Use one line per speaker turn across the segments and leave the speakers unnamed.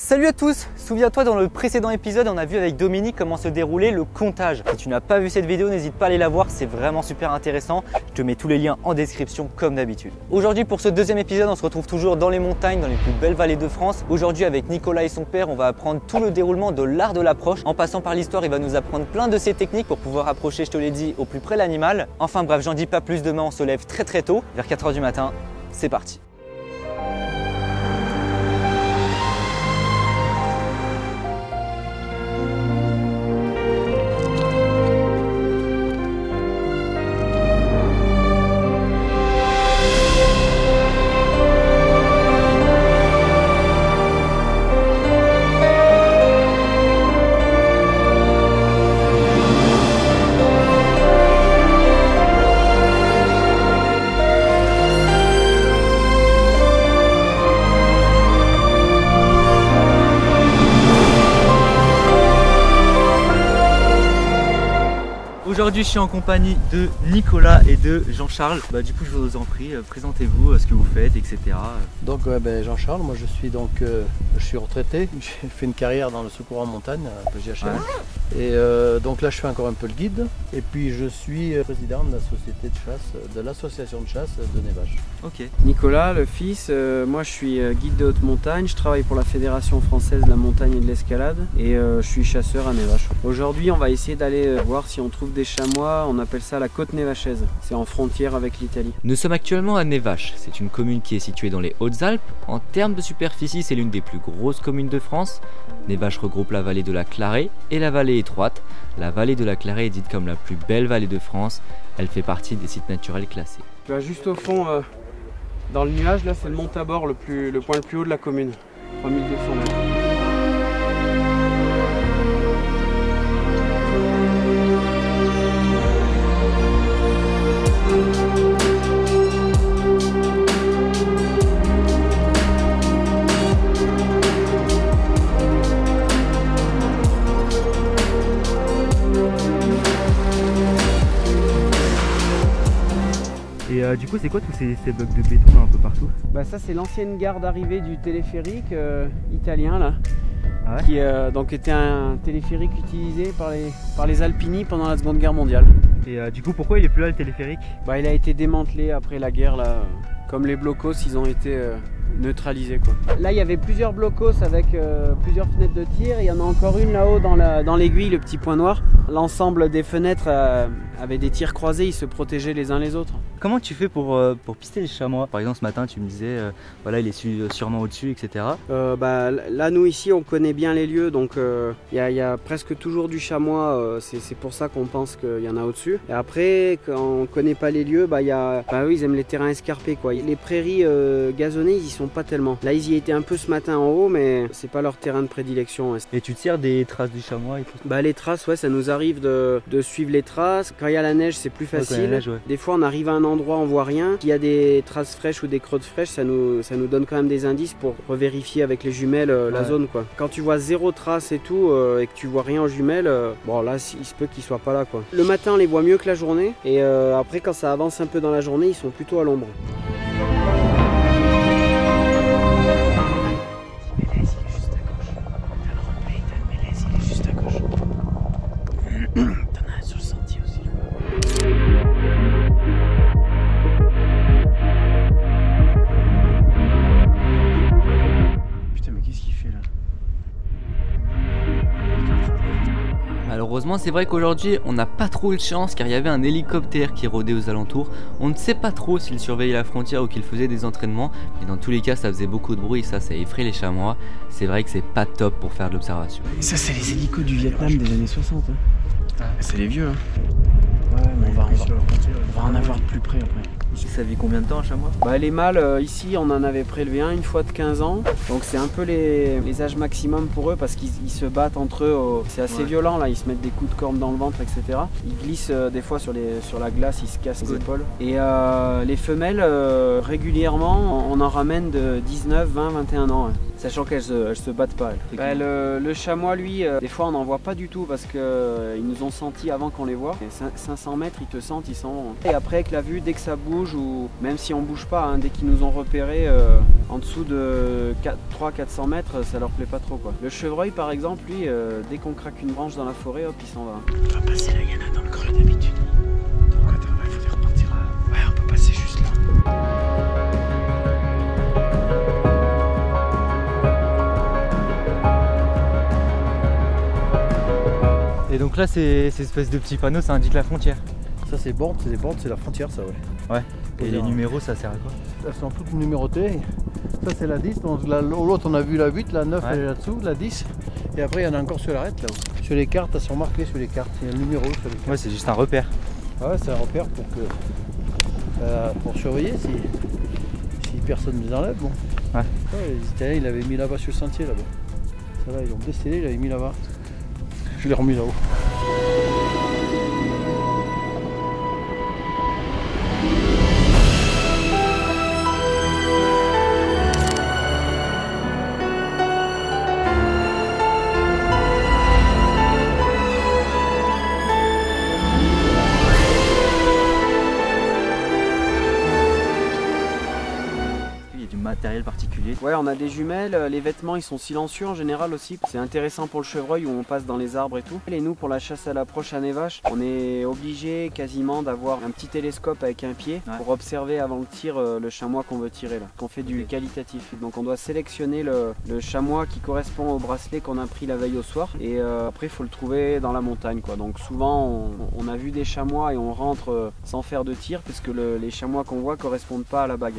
Salut à tous! Souviens-toi, dans le précédent épisode, on a vu avec Dominique comment se déroulait le comptage. Si tu n'as pas vu cette vidéo, n'hésite pas à aller la voir, c'est vraiment super intéressant. Je te mets tous les liens en description comme d'habitude. Aujourd'hui, pour ce deuxième épisode, on se retrouve toujours dans les montagnes, dans les plus belles vallées de France. Aujourd'hui, avec Nicolas et son père, on va apprendre tout le déroulement de l'art de l'approche. En passant par l'histoire, il va nous apprendre plein de ses techniques pour pouvoir approcher, je te l'ai dit, au plus près l'animal. Enfin bref, j'en dis pas plus, demain on se lève très tôt, vers 4 h du matin. C'est parti! Aujourd'hui, je suis en compagnie de Nicolas et de Jean-Charles. Du coup, je vous en prie, présentez-vous, ce que vous faites, etc.
Donc, Jean-Charles, moi je suis retraité. J'ai fait une carrière dans le secours en montagne à PGHM. Ouais. Et donc là, je fais encore un peu le guide. Et puis, je suis président de la société de chasse, de l'association de chasse de Névache.
Ok.
Nicolas, le fils, moi je suis guide de haute montagne. Je travaille pour la Fédération française de la montagne et de l'escalade. Et je suis chasseur à Névache. Aujourd'hui, on va essayer d'aller voir si on trouve des chamois, on appelle ça la côte névachaise, c'est en frontière avec l'Italie.
Nous sommes actuellement à Névache, c'est une commune qui est située dans les Hautes-Alpes. En termes de superficie, c'est l'une des plus grosses communes de France. Névache regroupe la vallée de la Clarée et la vallée étroite. La vallée de la Clarée est dite comme la plus belle vallée de France, elle fait partie des sites naturels classés.
Tu vois, juste au fond, dans le nuage, là c'est le mont Tabor, le point le plus haut de la commune, 3200 mètres.
Et du coup, c'est quoi tous ces blocs de béton là, un peu partout?
Ça c'est l'ancienne gare d'arrivée du téléphérique italien là,
ah ouais,
qui donc était un téléphérique utilisé par les Alpini pendant la Seconde Guerre mondiale.
Et du coup, pourquoi il est plus là le téléphérique?
Il a été démantelé après la guerre là, comme les blocos ils ont été neutralisés quoi. Là il y avait plusieurs blocos avec plusieurs fenêtres de tir, il y en a encore une là-haut dans l'aiguille, le petit point noir. L'ensemble des fenêtres avait des tirs croisés, ils se protégeaient les uns les autres.
Comment tu fais pour pister les chamois? Par exemple ce matin tu me disais voilà il est sûrement au-dessus, etc.
Là nous ici on connaît bien les lieux, donc il y a presque toujours du chamois, c'est pour ça qu'on pense qu'il y en a au-dessus. Et après quand on connaît pas les lieux, eux ils aiment les terrains escarpés quoi. Les prairies gazonnées ils y sont pas tellement. Là ils y étaient un peu ce matin en haut, mais c'est pas leur terrain de prédilection.
Et tu tires des traces du chamois et tout?
Les traces, ouais, ça nous arrive de suivre les traces. Quand il y a la neige c'est plus facile.
Neige, ouais.
Des fois on arrive à un endroit, on voit rien. S'il y a des traces fraîches ou des creux de fraîches, ça nous donne quand même des indices pour revérifier avec les jumelles la zone quoi. Quand tu vois zéro trace et tout et que tu vois rien en jumelles, là il se peut qu'ils soient pas là quoi. Le matin on les voit mieux que la journée et après quand ça avance un peu dans la journée ils sont plutôt à l'ombre.
Malheureusement, c'est vrai qu'aujourd'hui, on n'a pas trop eu de chance car il y avait un hélicoptère qui rôdait aux alentours. On ne sait pas trop s'il surveillait la frontière ou qu'il faisait des entraînements, mais dans tous les cas, ça faisait beaucoup de bruit et ça effraie les chamois. C'est vrai que c'est pas top pour faire de l'observation.
Ça, c'est les hélicos du Vietnam des années 60. Hein. C'est les vieux. Hein. Ouais, mais on va en avoir de plus près après.
Ça vit combien de temps un chamois?
Les mâles, ici on en avait prélevé un une fois de 15 ans. Donc c'est un peu les âges maximum pour eux parce qu'ils se battent entre eux. C'est assez violent là, ils se mettent des coups de corne dans le ventre, etc. Ils glissent des fois sur la glace, ils se cassent les épaules. Et les femelles, régulièrement, on en ramène de 19, 20, 21 ans. Ouais. Sachant qu'elles se battent pas. Bah, le chamois, lui, des fois on n'en voit pas du tout parce qu'ils nous ont senti avant qu'on les voit. Et 500 mètres, ils te sentent, ils sont. Et après, avec la vue, dès que ça bouge, ou même si on bouge pas, hein, dès qu'ils nous ont repérés en dessous de 300-400 mètres, ça leur plaît pas trop, quoi. Le chevreuil, par exemple, lui, dès qu'on craque une branche dans la forêt, hop, il s'en va.
On va passer là, il y en a dans le creux d'habitude. Donc attends, il faudrait repartir là. Ouais, on peut passer juste là.
Et donc là, ces espèces de petits panneaux, ça indique la frontière.
Ça c'est bornes, c'est la frontière ça, ouais.
Ouais. Et les numéros, ça sert à quoi?
Elles sont toutes numérotées. Ça c'est la 10, donc l'autre on a vu la 8, la 9 elle est là-dessous, la 10. Et après il y en a encore sur l'arête là-haut. Sur les cartes, elles sont marquées sur les cartes, il y a le numéro sur les cartes.
Ouais, c'est juste un repère.
Ouais, c'est un repère pour surveiller si personne ne les enlève. Bon.
Ouais.
Ouais, les Italiens ils l'avaient mis là-bas sur le sentier là-bas. Ça là ils l'ont décellé, ils l'avaient mis là-bas. Je l'ai remis là-haut.
Matériel particulier.
Ouais, on a des jumelles, les vêtements ils sont silencieux en général aussi. C'est intéressant pour le chevreuil où on passe dans les arbres et tout. Et nous, pour la chasse à l'approche à Nevache, on est obligé quasiment d'avoir un petit télescope avec un pied pour observer avant le tir le chamois qu'on veut tirer là. On fait du qualitatif. Donc on doit sélectionner le chamois qui correspond au bracelet qu'on a pris la veille au soir. Et après il faut le trouver dans la montagne, quoi. Donc souvent on a vu des chamois et on rentre sans faire de tir parce que les chamois qu'on voit correspondent pas à la bague.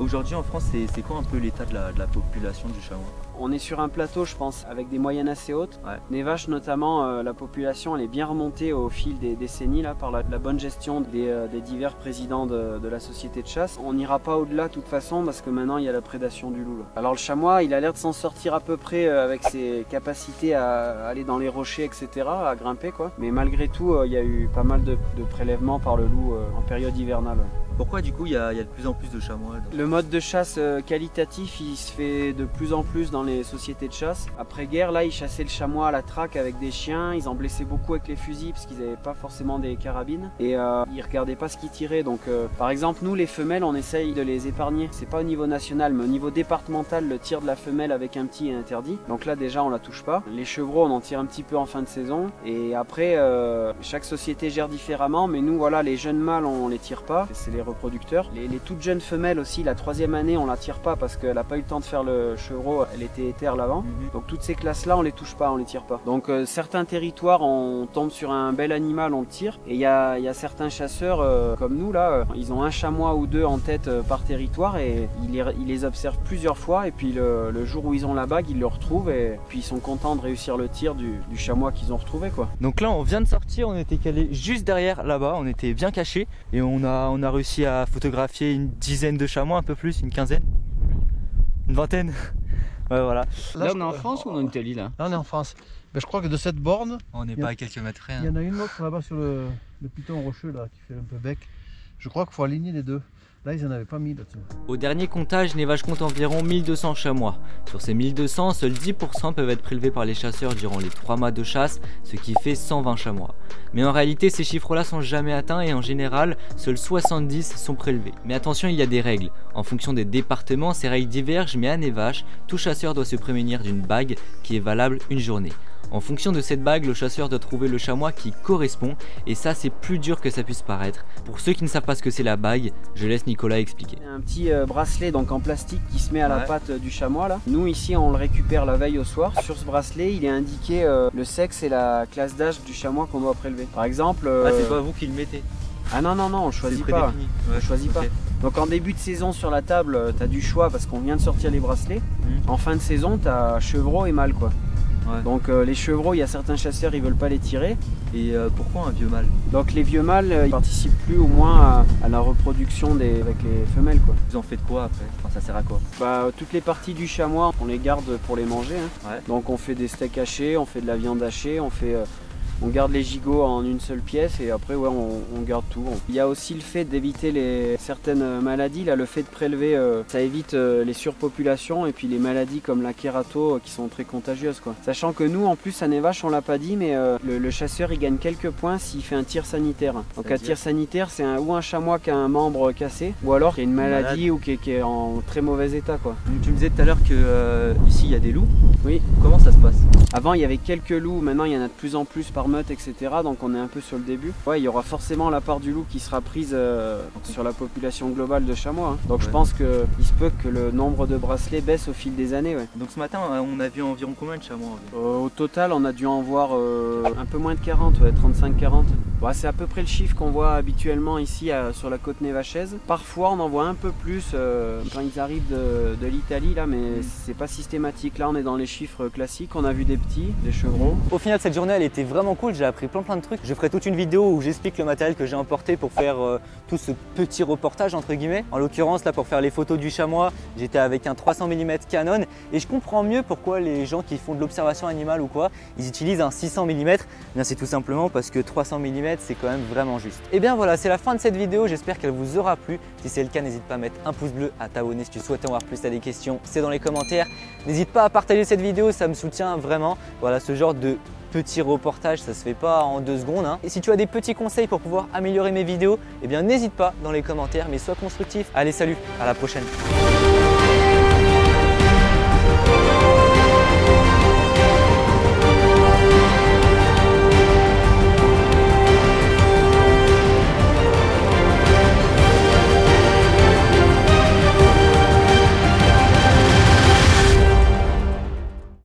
Aujourd'hui en France, c'est quoi un peu l'état de la population du chamois?
On est sur un plateau, je pense, avec des moyennes assez hautes.
Ouais.
Nevache notamment, la population elle est bien remontée au fil des décennies là, par la bonne gestion des divers présidents de la société de chasse. On n'ira pas au-delà de toute façon parce que maintenant il y a la prédation du loup là. Alors le chamois, il a l'air de s'en sortir à peu près avec ses capacités à aller dans les rochers, etc., à grimper, quoi. Mais malgré tout, il y a eu pas mal de prélèvements par le loup en période hivernale.
Pourquoi du coup il y a de plus en plus de chamois
Le mode de chasse qualitatif, il se fait de plus en plus dans les sociétés de chasse. Après-guerre, là, ils chassaient le chamois à la traque avec des chiens. Ils en blessaient beaucoup avec les fusils parce qu'ils n'avaient pas forcément des carabines. Et ils regardaient pas ce qu'ils tiraient. Donc, par exemple, nous, les femelles, on essaye de les épargner. C'est pas au niveau national, mais au niveau départemental, le tir de la femelle avec un petit est interdit. Donc là, déjà, on la touche pas. Les chevreaux, on en tire un petit peu en fin de saison. Et après, chaque société gère différemment. Mais nous, voilà, les jeunes mâles, on les tire pas. C'est les reproducteurs. Les toutes jeunes femelles aussi, la 3e année, on la tire pas parce qu'elle n'a pas eu le temps de faire le chevreau, elle était éthère l'avant. Donc toutes ces classes-là, on les touche pas, on les tire pas. Donc certains territoires, on tombe sur un bel animal, on le tire. Et il y a certains chasseurs comme nous là, ils ont un chamois ou deux en tête par territoire et ils les observent plusieurs fois. Et puis le jour où ils ont la bague, ils le retrouvent et puis ils sont contents de réussir le tir du chamois qu'ils ont retrouvé, quoi.
Donc là, on vient de sortir, on était calé juste derrière là-bas, on était bien caché et on a réussi à photographier une dizaine de chamois, un peu plus, une quinzaine, une vingtaine. Ouais, voilà.
Là, on est en France ou en Italie là?
Là on est en France. Ben, je crois que de cette borne,
On n'est pas à quelques mètres près.
il y en a une autre là-bas sur le piton rocheux là qui fait un peu bec. Je crois qu'il faut aligner les deux. Là, ils n'en avaient pas mis là-dessus.
Au dernier comptage, les vaches comptent environ 1200 chamois. Sur ces 1200, seuls 10% peuvent être prélevés par les chasseurs durant les 3 mois de chasse, ce qui fait 120 chamois. Mais en réalité, ces chiffres-là sont jamais atteints et en général, seuls 70 sont prélevés. Mais attention, il y a des règles. En fonction des départements, ces règles divergent, mais à Nevache, tout chasseur doit se prémunir d'une bague qui est valable une journée. En fonction de cette bague, le chasseur doit trouver le chamois qui correspond et ça c'est plus dur que ça puisse paraître. Pour ceux qui ne savent pas ce que c'est la bague, je laisse Nicolas expliquer.
Un petit bracelet donc en plastique qui se met à la patte du chamois là. Nous ici on le récupère la veille au soir. Sur ce bracelet il est indiqué le sexe et la classe d'âge du chamois qu'on doit prélever. Par exemple...
c'est pas vous qui le mettez?
Ah non, on le choisit pas. On le choisit pas. Donc en début de saison sur la table, tu as du choix parce qu'on vient de sortir les bracelets. En fin de saison, tu as chevreau et mâle quoi. Ouais. Donc les chevreaux, il y a certains chasseurs, ils veulent pas les tirer.
Et pourquoi un vieux mâle?
Donc les vieux mâles, ils participent plus au moins à la reproduction avec les femelles quoi.
Vous en faites quoi après? Enfin, ça sert à quoi?
Bah toutes les parties du chamois, on les garde pour les manger. Hein. Ouais. Donc on fait des steaks hachés, on fait de la viande hachée, on garde les gigots en une seule pièce et après ouais, on garde tout. Il y a aussi le fait d'éviter certaines maladies. Là, le fait de prélever, ça évite les surpopulations et puis les maladies comme la kérato qui sont très contagieuses quoi. Sachant que nous en plus à Nevache on l'a pas dit mais le chasseur il gagne quelques points s'il fait un tir sanitaire. Donc un tir sanitaire c'est ou un chamois qui a un membre cassé ou alors qui a une maladie ou qui est en très mauvais état quoi.
Donc, tu me disais tout à l'heure que ici il y a des loups.
Oui.
Comment ça se passe?
Avant il y avait quelques loups, maintenant il y en a de plus en plus par meute, etc. Donc on est un peu sur le début. Ouais, il y aura forcément la part du loup qui sera prise sur la population globale de chamois. Hein. Donc je pense qu'il se peut que le nombre de bracelets baisse au fil des années. Ouais.
Donc ce matin, on a vu environ combien de chamois?
Au total, on a dû en voir un peu moins de 40, ouais, 35-40. Ouais, c'est à peu près le chiffre qu'on voit habituellement ici sur la côte névachaise. Parfois, on en voit un peu plus quand ils arrivent de l'Italie, là, mais c'est pas systématique. Là, on est dans les chiffres classiques. On a vu des petits, des chevrons.
Au final, cette journée, elle était vraiment cool. J'ai appris plein de trucs. Je ferai toute une vidéo où j'explique le matériel que j'ai emporté pour faire tout ce petit reportage entre guillemets. En l'occurrence, là, pour faire les photos du chamois, j'étais avec un 300 mm Canon et je comprends mieux pourquoi les gens qui font de l'observation animale ou quoi, ils utilisent un 600 mm. Bien, c'est tout simplement parce que 300 mm, c'est quand même vraiment juste. Et bien voilà, c'est la fin de cette vidéo. J'espère qu'elle vous aura plu. Si c'est le cas, n'hésite pas à mettre un pouce bleu, à t'abonner si tu souhaites en voir plus. Tu as des questions, c'est dans les commentaires. N'hésite pas à partager cette vidéo, ça me soutient vraiment. Voilà, ce genre de petit reportage, ça se fait pas en 2 secondes. Hein. Et si tu as des petits conseils pour pouvoir améliorer mes vidéos, eh bien n'hésite pas dans les commentaires, mais sois constructif. Allez, salut, à la prochaine.